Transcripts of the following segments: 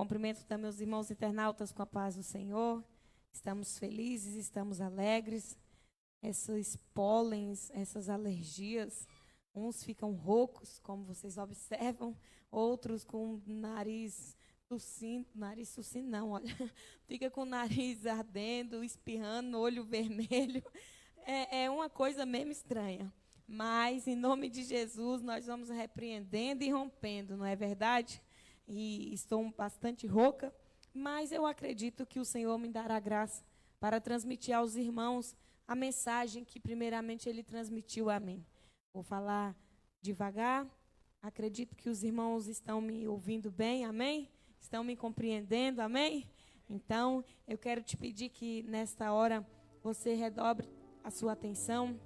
Cumprimento também os irmãos internautas com a paz do Senhor. Estamos felizes, estamos alegres. Esses pólens, essas alergias, uns ficam roucos, como vocês observam, outros com nariz tossindo, olha, fica com o nariz ardendo, espirrando, olho vermelho. É uma coisa mesmo estranha. Mas, em nome de Jesus, nós vamos repreendendo e rompendo, não é verdade? E estou bastante rouca, mas eu acredito que o Senhor me dará graça para transmitir aos irmãos a mensagem que primeiramente Ele transmitiu a mim. Vou falar devagar, acredito que os irmãos estão me ouvindo bem, amém? Estão me compreendendo, amém? Então, eu quero te pedir que nesta hora você redobre a sua atenção,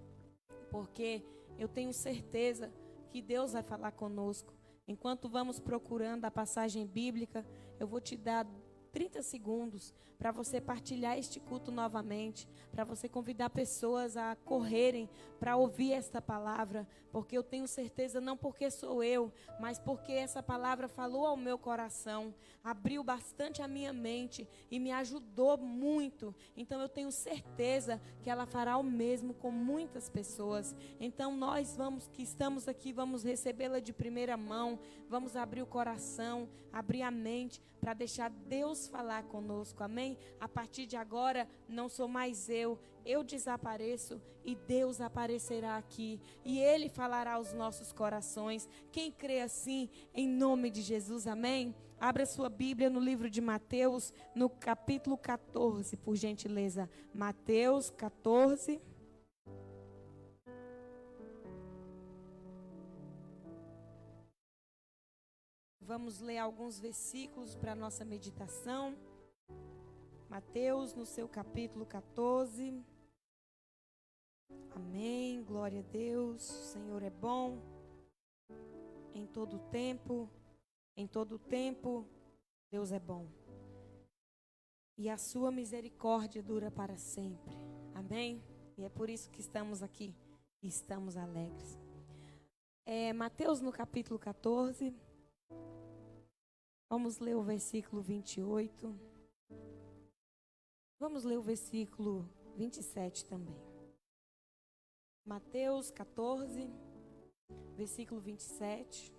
porque eu tenho certeza que Deus vai falar conosco. Enquanto vamos procurando a passagem bíblica, eu vou te dar 30 segundos para você partilhar este culto novamente, para você convidar pessoas a correrem para ouvir esta palavra, porque eu tenho certeza, não porque sou eu, mas porque essa palavra falou ao meu coração, abriu bastante a minha mente e me ajudou muito. Então eu tenho certeza que ela fará o mesmo com muitas pessoas. Então nós que estamos aqui, vamos recebê-la de primeira mão, vamos abrir o coração, abrir a mente para deixar Deus falar conosco, amém? A partir de agora, não sou mais eu desapareço e Deus aparecerá aqui e Ele falará aos nossos corações. Quem crê assim, em nome de Jesus, amém? Abra sua Bíblia no livro de Mateus, no capítulo 14, por gentileza. Mateus 14. Vamos ler alguns versículos para a nossa meditação. Mateus, no seu capítulo 14. Amém, glória a Deus. O Senhor é bom em todo tempo. Em todo tempo, Deus é bom. E a sua misericórdia dura para sempre. Amém? E é por isso que estamos aqui e estamos alegres. Mateus, no capítulo 14. Vamos ler o versículo 28. Vamos ler o versículo 27 também. Mateus 14, versículo 27.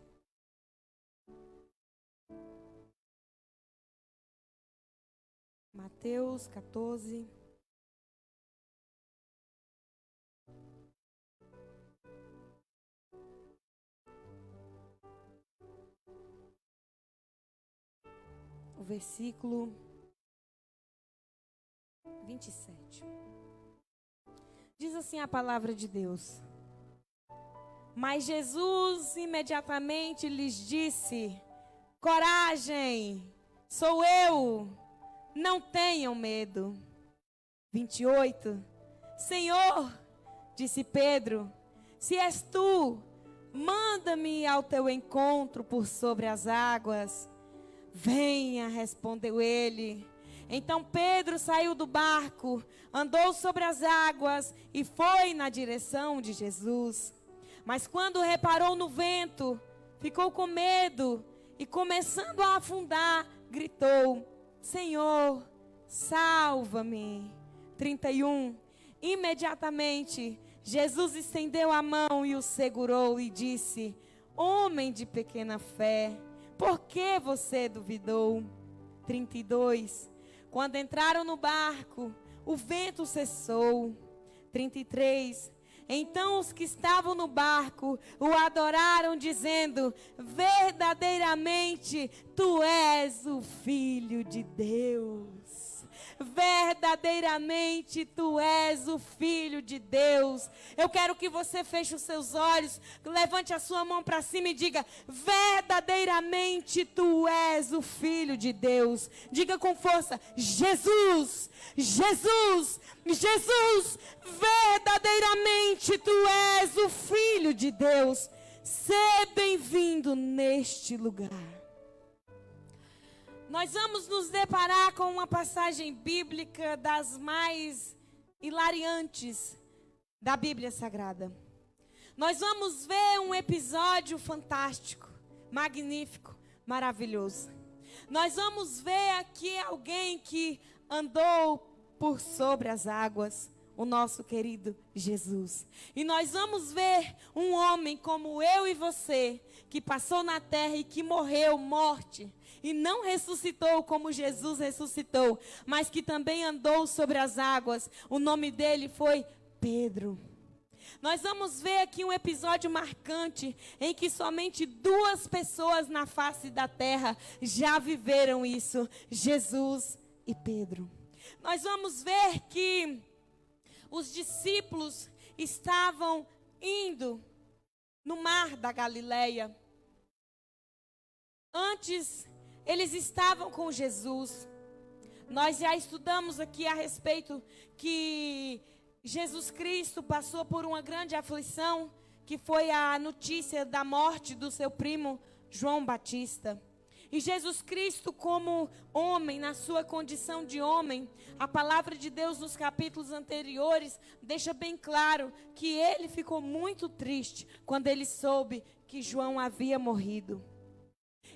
Mateus 14. O versículo 27. Diz assim a palavra de Deus: Mas Jesus imediatamente lhes disse: Coragem, sou eu, não tenham medo. 28. Senhor, disse Pedro, se és tu, manda-me ao teu encontro por sobre as águas. Venha, respondeu ele. Então Pedro saiu do barco, andou sobre as águas e foi na direção de Jesus. Mas quando reparou no vento, ficou com medo e, começando a afundar, gritou: Senhor, salva-me. 31. Imediatamente, Jesus estendeu a mão e o segurou e disse: Homem de pequena fé, por que você duvidou? 32. Quando entraram no barco, o vento cessou. 33. Então os que estavam no barco o adoraram, dizendo: verdadeiramente tu és o Filho de Deus. Verdadeiramente tu és o Filho de Deus. Eu quero que você feche os seus olhos, levante a sua mão para cima e diga: verdadeiramente tu és o Filho de Deus. Diga com força: Jesus, Jesus, Jesus, verdadeiramente tu és o Filho de Deus. Seja bem-vindo neste lugar. Nós vamos nos deparar com uma passagem bíblica das mais hilariantes da Bíblia Sagrada. Nós vamos ver um episódio fantástico, magnífico, maravilhoso. Nós vamos ver aqui alguém que andou por sobre as águas, o nosso querido Jesus. E nós vamos ver um homem como eu e você, que passou na terra e que morreu morte, e não ressuscitou como Jesus ressuscitou, mas que também andou sobre as águas. O nome dele foi Pedro. Nós vamos ver aqui um episódio marcante em que somente 2 pessoas na face da terra já viveram isso: Jesus e Pedro. Nós vamos ver que os discípulos estavam indo no mar da Galileia. Antes, eles estavam com Jesus. Nós já estudamos aqui a respeito que Jesus Cristo passou por uma grande aflição, que foi a notícia da morte do seu primo João Batista. E Jesus Cristo, como homem, na sua condição de homem, a palavra de Deus nos capítulos anteriores deixa bem claro que ele ficou muito triste quando ele soube que João havia morrido.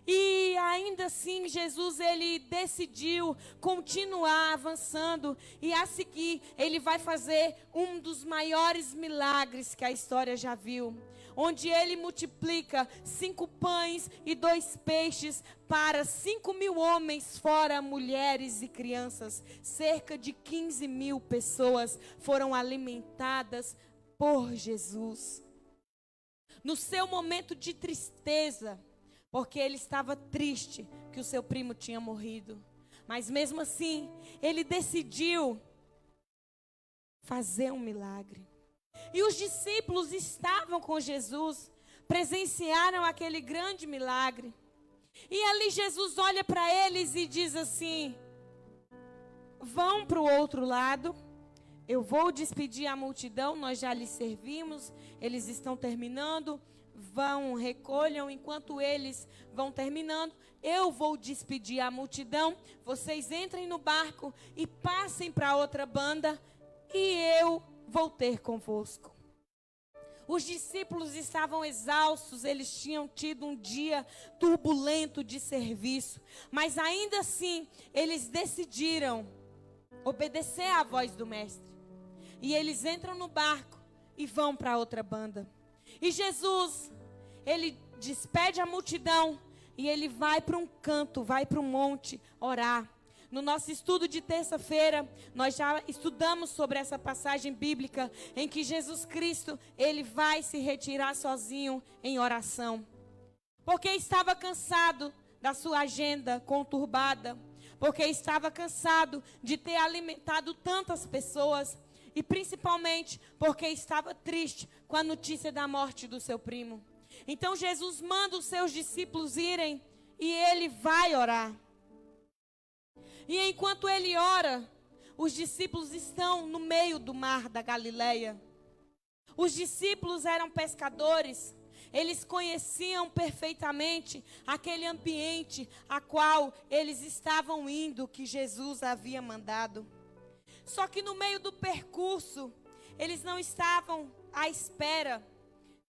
E ainda assim, Jesus, ele decidiu continuar avançando, e a seguir, ele vai fazer um dos maiores milagres que a história já viu, onde ele multiplica 5 pães e 2 peixes para 5.000 homens, fora mulheres e crianças. Cerca de 15.000 pessoas foram alimentadas por Jesus. No seu momento de tristeza, porque ele estava triste que o seu primo tinha morrido, mas mesmo assim, ele decidiu fazer um milagre. E os discípulos estavam com Jesus, presenciaram aquele grande milagre. E ali Jesus olha para eles e diz assim: vão para o outro lado, eu vou despedir a multidão, nós já lhes servimos, eles estão terminando. Vão, recolham, enquanto eles vão terminando, eu vou despedir a multidão, vocês entrem no barco e passem para outra banda, e eu vou ter convosco. Os discípulos estavam exaustos, eles tinham tido um dia turbulento de serviço, mas ainda assim, eles decidiram obedecer à voz do mestre, e eles entram no barco e vão para outra banda. E Jesus, ele despede a multidão e ele vai para um canto, vai para um monte orar. No nosso estudo de terça-feira, nós já estudamos sobre essa passagem bíblica em que Jesus Cristo, ele vai se retirar sozinho em oração. Porque estava cansado da sua agenda conturbada, porque estava cansado de ter alimentado tantas pessoas, e principalmente porque estava triste com a notícia da morte do seu primo. Então Jesus manda os seus discípulos irem e ele vai orar. E enquanto ele ora, os discípulos estão no meio do mar da Galileia. Os discípulos eram pescadores, eles conheciam perfeitamente aquele ambiente a qual eles estavam indo, que Jesus havia mandado. Só que no meio do percurso, eles não estavam à espera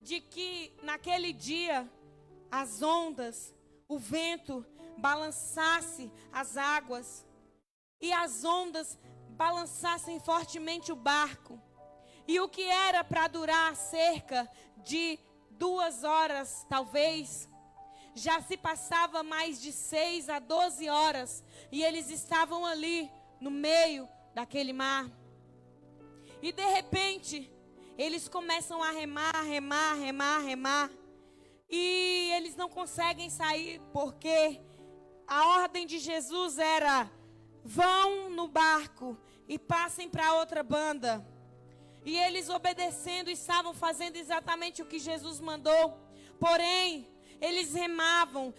de que naquele dia as ondas, o vento balançasse as águas e as ondas balançassem fortemente o barco. E o que era para durar cerca de 2 horas, talvez, já se passava mais de 6 a 12 horas e eles estavam ali no meio daquele mar. E de repente, eles começam a remar. E eles não conseguem sair porque a ordem de Jesus era: vão no barco e passem para outra banda. E eles, obedecendo, estavam fazendo exatamente o que Jesus mandou. Porém, eles remavam.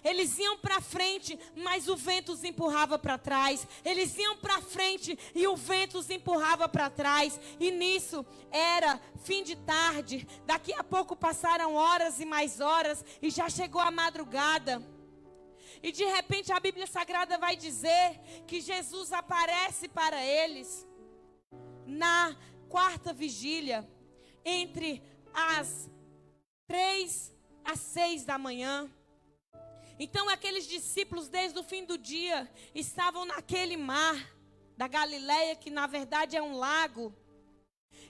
Eles iam para frente, mas o vento os empurrava para trás. Eles iam para frente e o vento os empurrava para trás. E nisso era fim de tarde. Daqui a pouco passaram horas e mais horas e já chegou a madrugada. E de repente a Bíblia Sagrada vai dizer que Jesus aparece para eles na 4ª vigília, entre as 3 às 6 da manhã. Então aqueles discípulos, desde o fim do dia, estavam naquele mar da Galileia, que na verdade é um lago.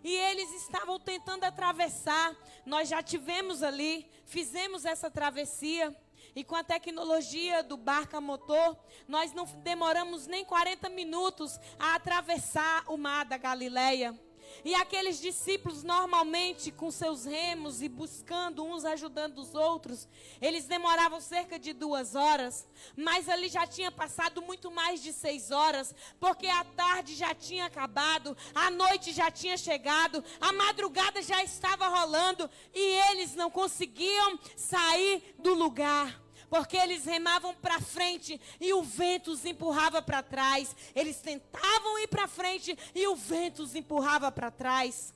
E eles estavam tentando atravessar. Nós já tivemos ali, fizemos essa travessia. E com a tecnologia do barco a motor, nós não demoramos nem 40 minutos a atravessar o mar da Galileia. E aqueles discípulos, normalmente, com seus remos e buscando uns ajudando os outros, eles demoravam cerca de 2 horas. Mas ali já tinha passado muito mais de 6 horas, porque a tarde já tinha acabado, a noite já tinha chegado, a madrugada já estava rolando e eles não conseguiam sair do lugar. Porque eles remavam para frente e o vento os empurrava para trás. Eles tentavam ir para frente e o vento os empurrava para trás.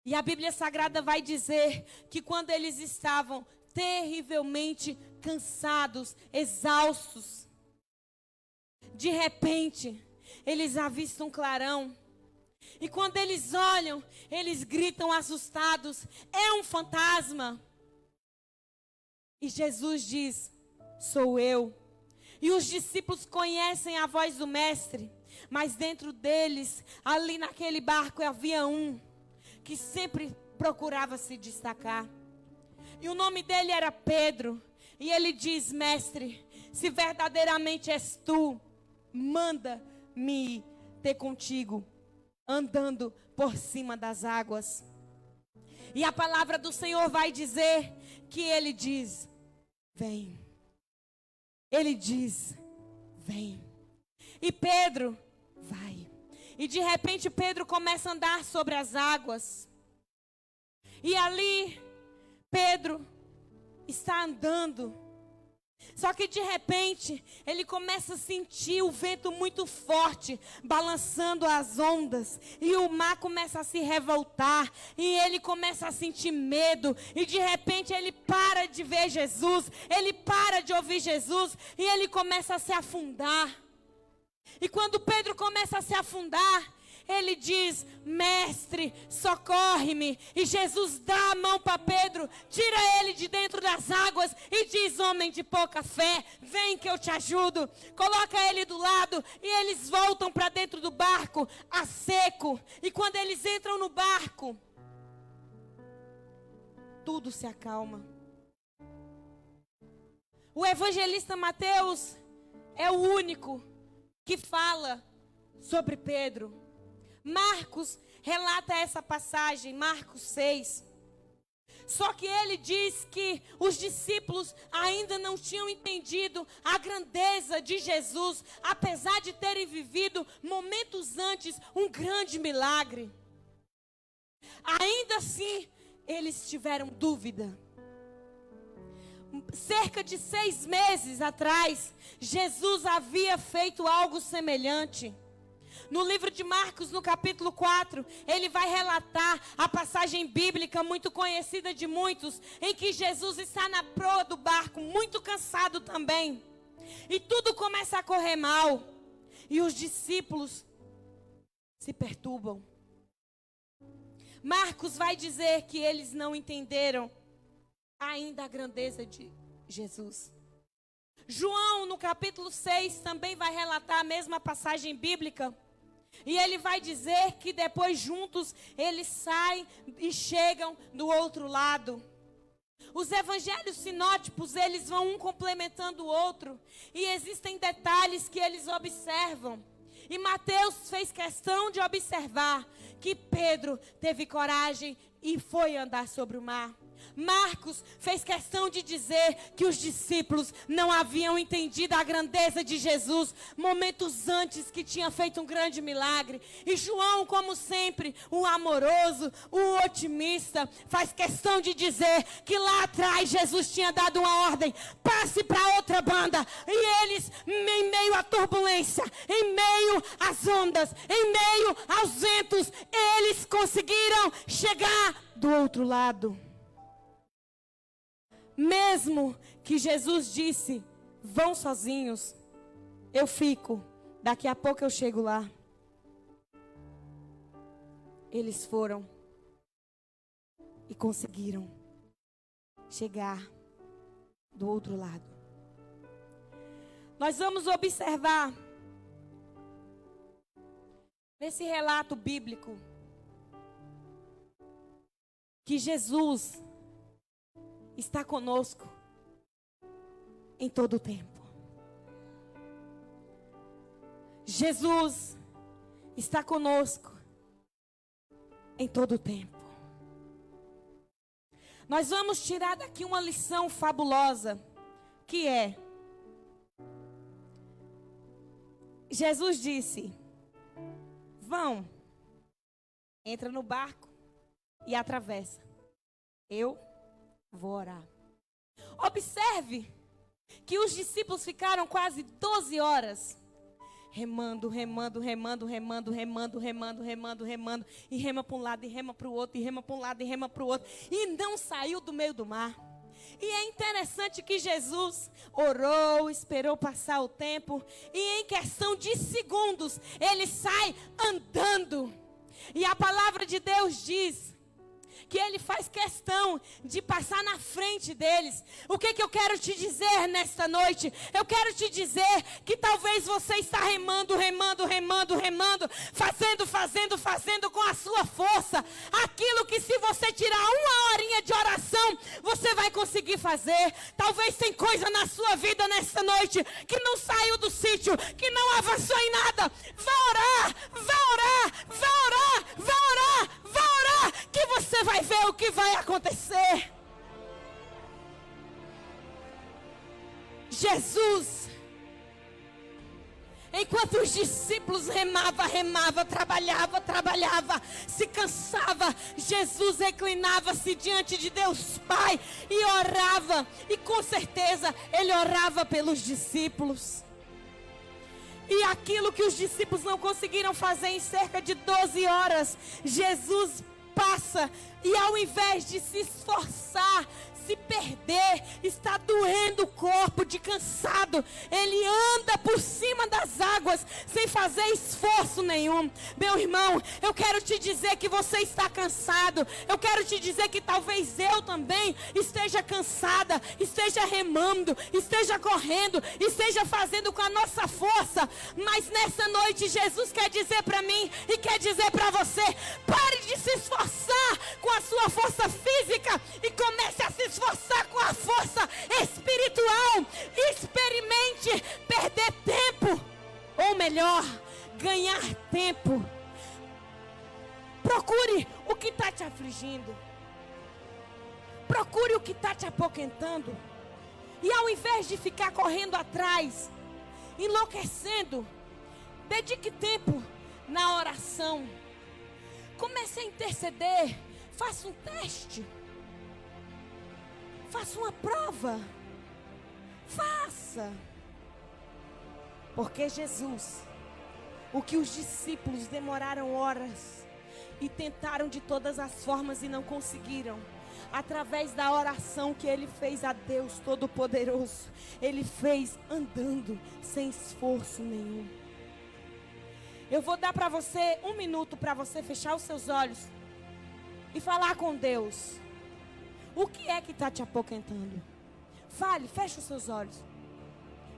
E a Bíblia Sagrada vai dizer que quando eles estavam terrivelmente cansados, exaustos, de repente, eles avistam um clarão. E quando eles olham, eles gritam assustados: é um fantasma! E Jesus diz: sou eu. E os discípulos conhecem a voz do mestre, mas dentro deles, ali naquele barco, havia um que sempre procurava se destacar. E o nome dele era Pedro. E ele diz: mestre, se verdadeiramente és tu, manda-me ter contigo, andando por cima das águas. E a palavra do Senhor vai dizer que ele diz: vem. Ele diz: vem. E Pedro vai. E de repente Pedro começa a andar sobre as águas. E ali Pedro está andando. Só que de repente ele começa a sentir o vento muito forte, balançando as ondas. E o mar começa a se revoltar. E ele começa a sentir medo. E de repente ele para de ver Jesus. Ele para de ouvir Jesus. E ele começa a se afundar. E quando Pedro começa a se afundar, ele diz: mestre, socorre-me. E Jesus dá a mão para Pedro, tira ele de dentro das águas e diz: homem de pouca fé, vem que eu te ajudo. Coloca ele do lado e eles voltam para dentro do barco a seco. E quando eles entram no barco, tudo se acalma. O evangelista Mateus é o único que fala sobre Pedro. Marcos relata essa passagem, Marcos 6. Só que ele diz que os discípulos ainda não tinham entendido a grandeza de Jesus, apesar de terem vivido momentos antes um grande milagre. Ainda assim, eles tiveram dúvida. Cerca de 6 meses atrás, Jesus havia feito algo semelhante. No livro de Marcos, no capítulo 4, ele vai relatar a passagem bíblica muito conhecida de muitos, em que Jesus está na proa do barco, muito cansado também. E tudo começa a correr mal. E os discípulos se perturbam. Marcos vai dizer que eles não entenderam ainda a grandeza de Jesus. João, no capítulo 6, também vai relatar a mesma passagem bíblica. E ele vai dizer que depois juntos eles saem e chegam do outro lado. Os evangelhos sinóticos, eles vão um complementando o outro. E existem detalhes que eles observam. E Mateus fez questão de observar que Pedro teve coragem e foi andar sobre o mar. Marcos fez questão de dizer que os discípulos não haviam entendido a grandeza de Jesus momentos antes que tinha feito um grande milagre. E João, como sempre, o amoroso, o otimista, faz questão de dizer que lá atrás Jesus tinha dado uma ordem: passe para outra banda. E eles, em meio à turbulência, em meio às ondas, em meio aos ventos, eles conseguiram chegar do outro lado. Mesmo que Jesus disse: vão sozinhos, eu fico, daqui a pouco eu chego lá. Eles foram e conseguiram chegar do outro lado. Nós vamos observar nesse relato bíblico que Jesus está conosco em todo o tempo. Jesus está conosco em todo o tempo. Nós vamos tirar daqui uma lição fabulosa, que é: Jesus disse: vão, entra no barco e atravessa. Eu vou orar. Observe que os discípulos ficaram quase 12 horas remando, e rema para um lado, e rema para o outro, e rema para um lado, e rema para o outro, e não saiu do meio do mar. E é interessante que Jesus orou, esperou passar o tempo, e em questão de segundos, ele sai andando. E a palavra de Deus diz que ele faz questão de passar na frente deles. O que eu quero te dizer nesta noite? Eu quero te dizer que talvez você está remando, fazendo com a sua força aquilo que, se você tirar uma horinha de oração, você vai conseguir fazer. Talvez tem coisa na sua vida nesta noite que não saiu do sítio, que não avançou em nada. Vá orar, que você vai ver o que vai acontecer. Jesus, enquanto os discípulos remava, trabalhava, se cansava, Jesus reclinava-se diante de Deus Pai e orava. E com certeza ele orava pelos discípulos. E aquilo que os discípulos não conseguiram fazer em cerca de 12 horas, Jesus passa, e ao invés de se esforçar, se perder, está doendo o corpo de cansado, ele anda por cima das águas sem fazer esforço nenhum. Meu irmão, eu quero te dizer que você está cansado. Eu quero te dizer que talvez eu também esteja cansada, esteja remando, esteja correndo, esteja fazendo com a nossa força. Mas nessa noite Jesus quer dizer para mim e quer dizer para você: pare de se esforçar com a sua força física e comece a se esforçar com a força espiritual. Experimente perder tempo, ou melhor, ganhar tempo. Procure o que está te afligindo, procure o que está te apoquentando, e ao invés de ficar correndo atrás, enlouquecendo, dedique tempo na oração. Comece a interceder. Faça um teste. Faça uma prova. Faça. Porque Jesus, o que os discípulos demoraram horas e tentaram de todas as formas e não conseguiram, através da oração que ele fez a Deus Todo-Poderoso, ele fez andando sem esforço nenhum. Eu vou dar para você 1 minuto para você fechar os seus olhos e falar com Deus. O que é que está te apoquentando? Fale, feche os seus olhos.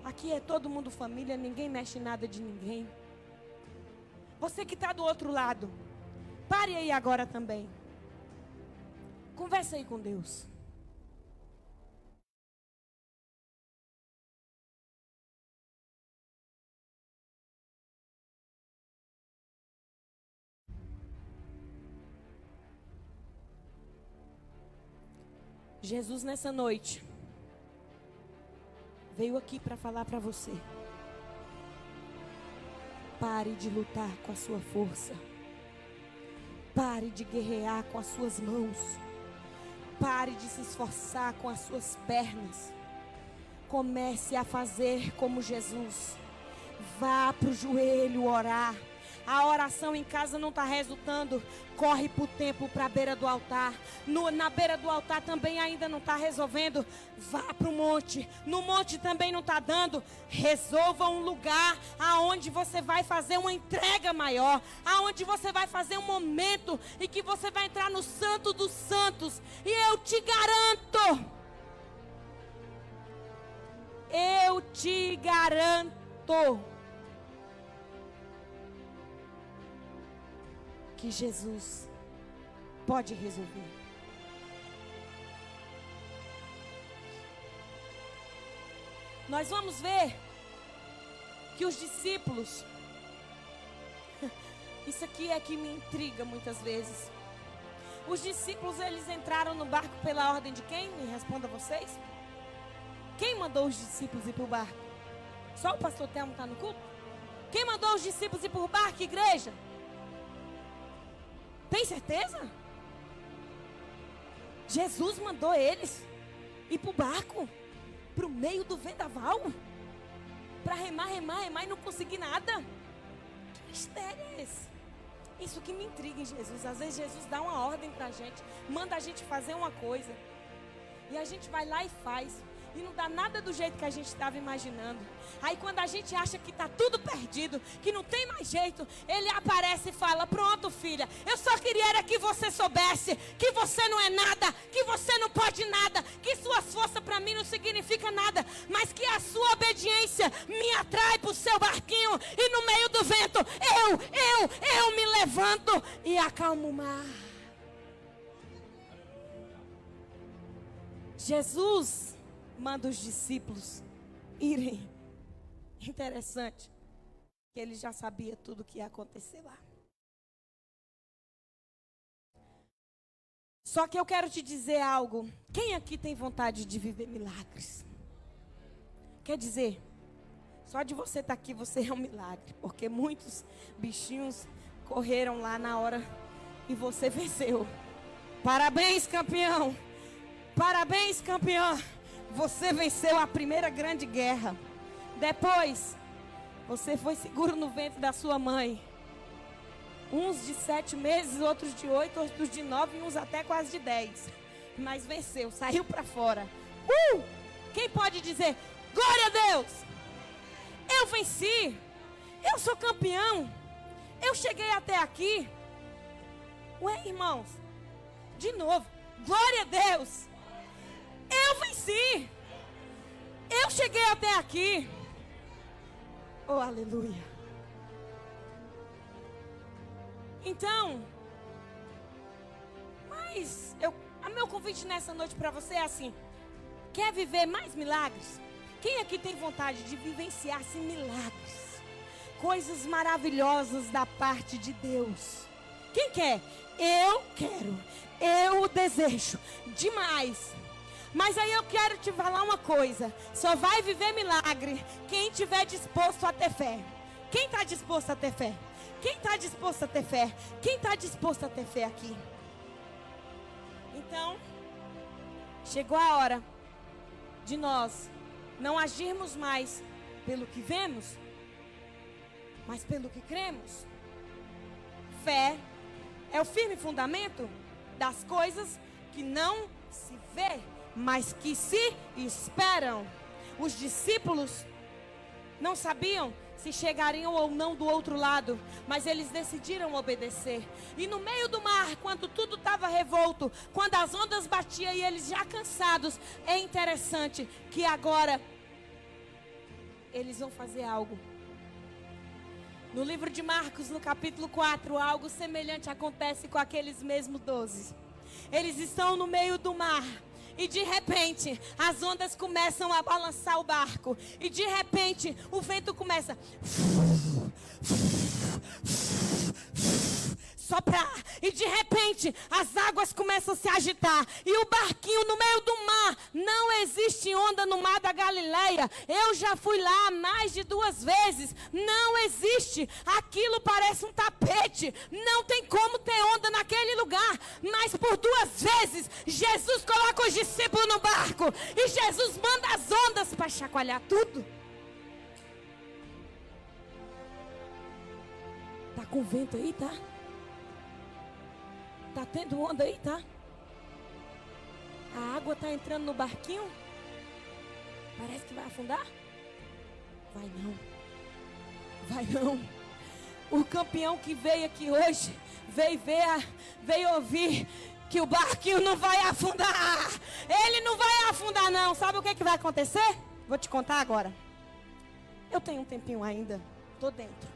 Aqui é todo mundo família, ninguém mexe em nada de ninguém. Você que está do outro lado, pare aí agora também. Conversa aí com Deus. Jesus nessa noite veio aqui para falar para você: pare de lutar com a sua força. Pare de guerrear com as suas mãos. Pare de se esforçar com as suas pernas. Comece a fazer como Jesus. Vá para o joelho orar. A oração em casa não está resultando. Corre para o templo, para a beira do altar. Na beira do altar também ainda não está resolvendo. Vá para o monte. No monte também não está dando. Resolva um lugar aonde você vai fazer uma entrega maior. Aonde você vai fazer um momento em que você vai entrar no Santo dos Santos. E eu te garanto te garanto que Jesus pode resolver. Nós vamos ver que os discípulos, isso aqui é que me intriga muitas vezes. Os discípulos, eles entraram no barco pela ordem de quem? Me responda vocês. Quem mandou os discípulos ir para o barco? Só o pastor Telmo está no culto? Quem mandou os discípulos ir para o barco, igreja? Tem certeza? Jesus mandou eles ir para o barco, para o meio do vendaval, para remar e não conseguir nada. Que mistério é esse? Isso que me intriga em Jesus. Às vezes Jesus dá uma ordem para a gente, manda a gente fazer uma coisa, e a gente vai lá e faz, e não dá nada do jeito que a gente estava imaginando. Aí quando a gente acha que está tudo perdido, que não tem mais jeito, ele aparece e fala: pronto, filha, eu só queria era que você soubesse que você não é nada, que você não pode nada, que suas forças para mim não significam nada, mas que a sua obediência me atrai para o seu barquinho, e no meio do vento eu me levanto e acalmo o mar. Jesus manda os discípulos irem. Interessante que ele já sabia tudo o que ia acontecer lá. Só que eu quero te dizer algo. Quem aqui tem vontade de viver milagres? Quer dizer, só de você estar aqui você é um milagre, porque muitos bichinhos correram lá na hora e você venceu. Parabéns, campeão! Parabéns, campeã! Você venceu a primeira grande guerra. Depois, você foi seguro no ventre da sua mãe. Uns de 7 meses, outros de 8, outros de 9, e uns até quase de 10. Mas venceu, saiu para fora. Quem pode dizer: glória a Deus! Eu venci. Eu sou campeão. Eu cheguei até aqui. Ué, irmãos, de novo, glória a Deus! Eu venci. Eu cheguei até aqui. Oh, aleluia. Então, mas o meu convite nessa noite para você é assim: quer viver mais milagres? Quem aqui tem vontade de vivenciar assim, milagres? Coisas maravilhosas da parte de Deus. Quem quer? Eu quero. Eu desejo demais. Mas aí eu quero te falar uma coisa: só vai viver milagre quem estiver disposto a ter fé. Quem está disposto a ter fé? Quem está disposto a ter fé? Quem está disposto a ter fé aqui? Então, chegou a hora de nós não agirmos mais pelo que vemos, mas pelo que cremos. Fé é o firme fundamento das coisas que não se vê, mas que se esperam. Os discípulos não sabiam se chegariam ou não do outro lado, mas eles decidiram obedecer. E no meio do mar, quando tudo estava revolto, quando as ondas batiam e eles já cansados, é interessante que agora eles vão fazer algo. No livro de Marcos, no capítulo 4, algo semelhante acontece com aqueles mesmos 12. Eles estão no meio do mar. E de repente, as ondas começam a balançar o barco. E de repente, o vento começa soprar. E de repente, as águas começam a se agitar. E o barquinho no meio do mar. Não existe onda no mar da Galileia. Eu já fui lá mais de 2 vezes. Não existe. Aquilo parece um tapete. Não tem como ter onda naquele lugar. Mas por 2 vezes, Jesus coloca os discípulos no barco. E Jesus manda as ondas para chacoalhar tudo. Tá com vento aí, tá? Tá tendo onda aí, tá? A água tá entrando no barquinho. Parece que vai afundar. Vai não. Vai não. O campeão que veio aqui hoje veio ouvir que o barquinho não vai afundar. Ele não vai afundar não. Sabe o que vai acontecer? Vou te contar agora. Eu tenho um tempinho ainda, estou dentro.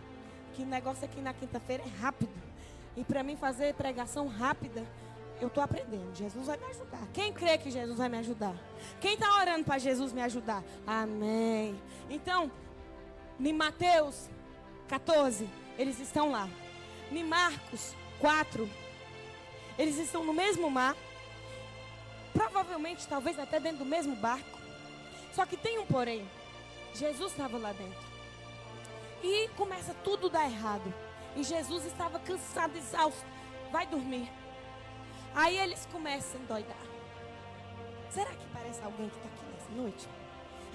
Que o negócio aqui na quinta-feira é rápido. E para mim fazer pregação rápida, eu estou aprendendo. Jesus vai me ajudar. Quem crê que Jesus vai me ajudar? Quem está orando para Jesus me ajudar? Amém. Então, em Mateus 14, eles estão lá. Em Marcos 4, eles estão no mesmo mar. Provavelmente, talvez até dentro do mesmo barco. Só que tem um porém. Jesus estava lá dentro. E começa tudo a dar errado. E Jesus estava cansado, exausto. Vai dormir. Aí eles começam a endoidar. Será que parece alguém que está aqui nessa noite?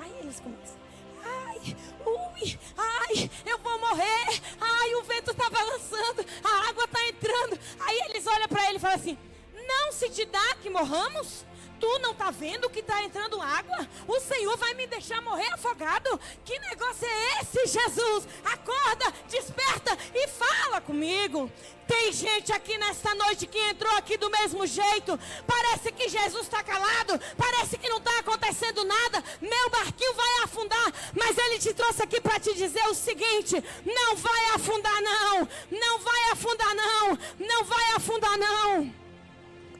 Aí eles começam. Ai, ui, ai, eu vou morrer. Ai, o vento está balançando. A água está entrando. Aí eles olham para ele e falam assim: não se te dá que morramos? Tu não está vendo que está entrando água? O Senhor vai me deixar morrer afogado? Que negócio é esse, Jesus? Acorda, desperta e fala comigo. Tem gente aqui nesta noite que entrou aqui do mesmo jeito. Parece que Jesus está calado. Parece que não está acontecendo nada. Meu barquinho vai afundar. Mas Ele te trouxe aqui para te dizer o seguinte: não vai afundar não. Não vai afundar não. Não vai afundar não.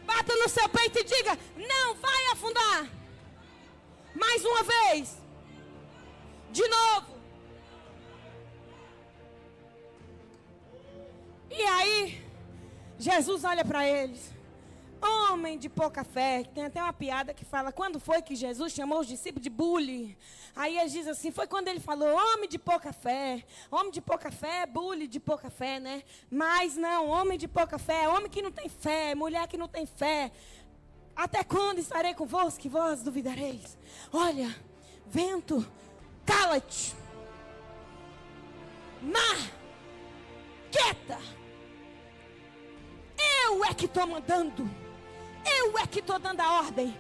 Bata no seu peito e diga: não vai afundar. Mais uma vez. De novo. E aí, Jesus olha para eles. Homem de pouca fé. Tem até uma piada que fala: quando foi que Jesus chamou os discípulos de bully? Aí ele diz assim: foi quando ele falou homem de pouca fé. Homem de pouca fé, bully de pouca fé, né? Mas não, homem de pouca fé, homem que não tem fé, mulher que não tem fé. Até quando estarei convosco que vós duvidareis? Olha, vento, cala-te. Mar, quieta. Eu é que estou mandando. Eu é que estou dando a ordem.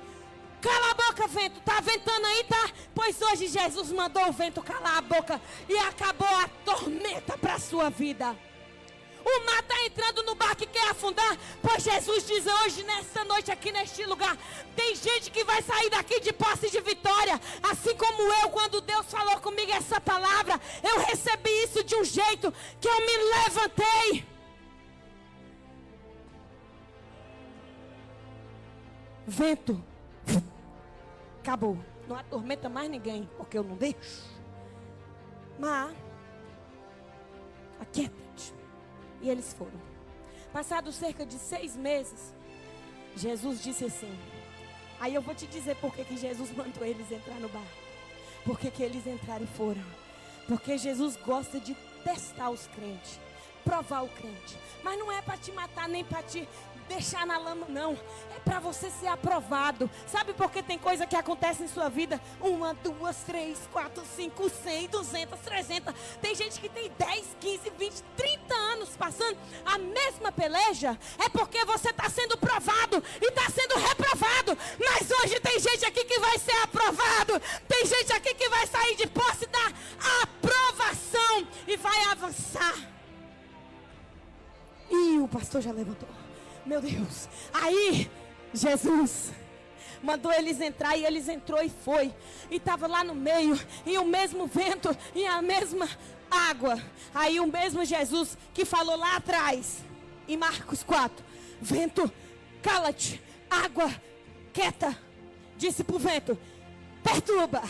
Cala a boca, vento. Tá ventando aí, tá? Pois hoje Jesus mandou o vento calar a boca e acabou a tormenta para a sua vida. O mar está entrando no barco e quer afundar. Pois Jesus diz hoje, nessa noite, aqui neste lugar, tem gente que vai sair daqui de posse de vitória. Assim como eu, quando Deus falou comigo essa palavra, eu recebi isso de um jeito que eu me levantei. Vento. Acabou. Não atormenta mais ninguém, porque eu não deixo. Mas aquieta-te. E eles foram. Passados cerca de 6 meses, Jesus disse assim. Aí eu vou te dizer por que Jesus mandou eles entrar no barco. Por que eles entraram e foram. Porque Jesus gosta de testar os crentes. Provar o crente. Mas não é para te matar nem para te deixar na lama, não. É para você ser aprovado. Sabe por que tem coisa que acontece em sua vida? 1, 2, 3, 4, 5, 100, 200, 300. Tem gente que tem 10, 15, 20, 30 anos passando a mesma peleja. É porque você está sendo provado e está sendo reprovado. Mas hoje tem gente aqui que vai ser aprovado. Tem gente aqui que vai sair de posse da aprovação e vai avançar. E o pastor já levantou. Meu Deus. Aí, Jesus mandou eles entrar e eles entrou e foi. E estava lá no meio. E o mesmo vento e a mesma água. Aí o mesmo Jesus que falou lá atrás, em Marcos 4. Vento, cala-te. Água, quieta. Disse para o vento, perturba.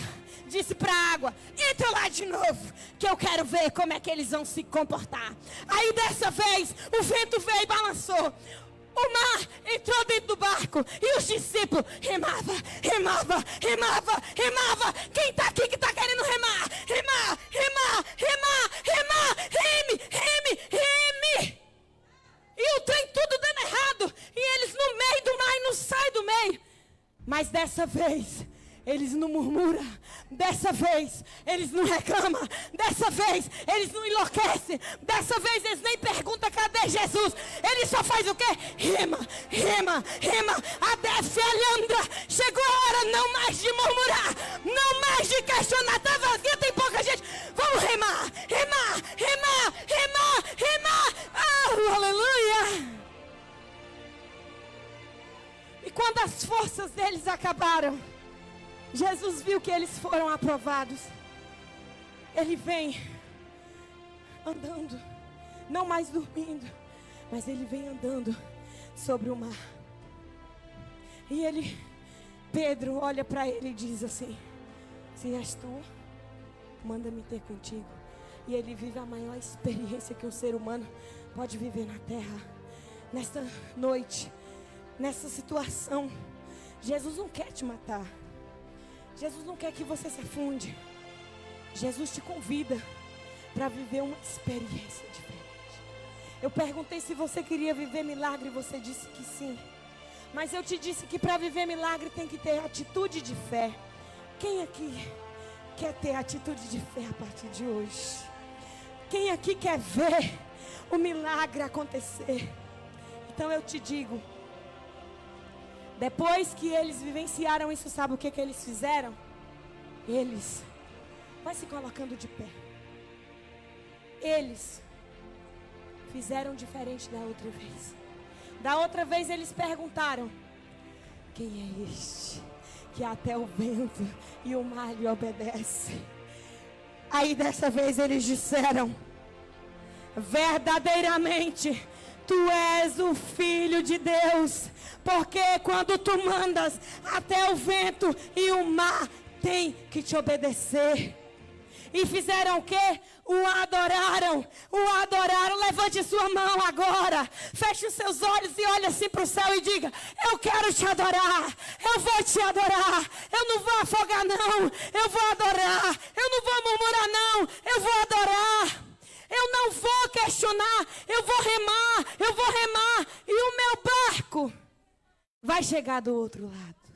Disse para a água, entra lá de novo, que eu quero ver como é que eles vão se comportar. Aí dessa vez, o vento veio e balançou. O mar entrou dentro do barco e os discípulos remavam. Quem está aqui que está querendo remar? Remar. Reme. E o trem tudo dando errado. E eles no meio do mar e não saem do meio. Mas dessa vez, eles não murmuram. Dessa vez, eles não reclamam. Dessa vez, eles não enlouquecem. Dessa vez, eles nem perguntam cadê Jesus. Eles só fazem o quê? Rema. Até se alhandra. Chegou a hora não mais de murmurar. Não mais de questionar. Tá vazio, tem pouca gente. Vamos remar. Oh, aleluia. E quando as forças deles acabaram, Jesus viu que eles foram aprovados. ele vem andando, não mais dormindo, mas ele vem andando sobre o mar. E Pedro olha para ele e diz assim: se és tu, manda-me ter contigo. E ele vive a maior experiência que um ser humano pode viver na terra. Nesta noite, nessa situação, Jesus não quer te matar. Jesus não quer que você se afunde. Jesus te convida para viver uma experiência diferente. Eu perguntei se você queria viver milagre e você disse que sim. Mas eu te disse que para viver milagre tem que ter atitude de fé. Quem aqui quer ter atitude de fé a partir de hoje? Quem aqui quer ver o milagre acontecer? Então eu te digo, depois que eles vivenciaram isso, sabe o que eles fizeram? Eles, vai se colocando de pé. Eles fizeram diferente da outra vez. Da outra vez eles perguntaram: quem é este que até o vento e o mar lhe obedece? Aí dessa vez eles disseram: verdadeiramente tu és o Filho de Deus, porque quando tu mandas, até o vento e o mar tem que te obedecer. E fizeram o quê? O adoraram. Levante sua mão agora, feche os seus olhos e olhe assim para o céu e diga: eu quero te adorar, eu vou te adorar, eu não vou afogar não, eu vou adorar, eu não vou murmurar não, eu vou adorar, eu não vou questionar, eu vou remar, e o meu barco vai chegar do outro lado.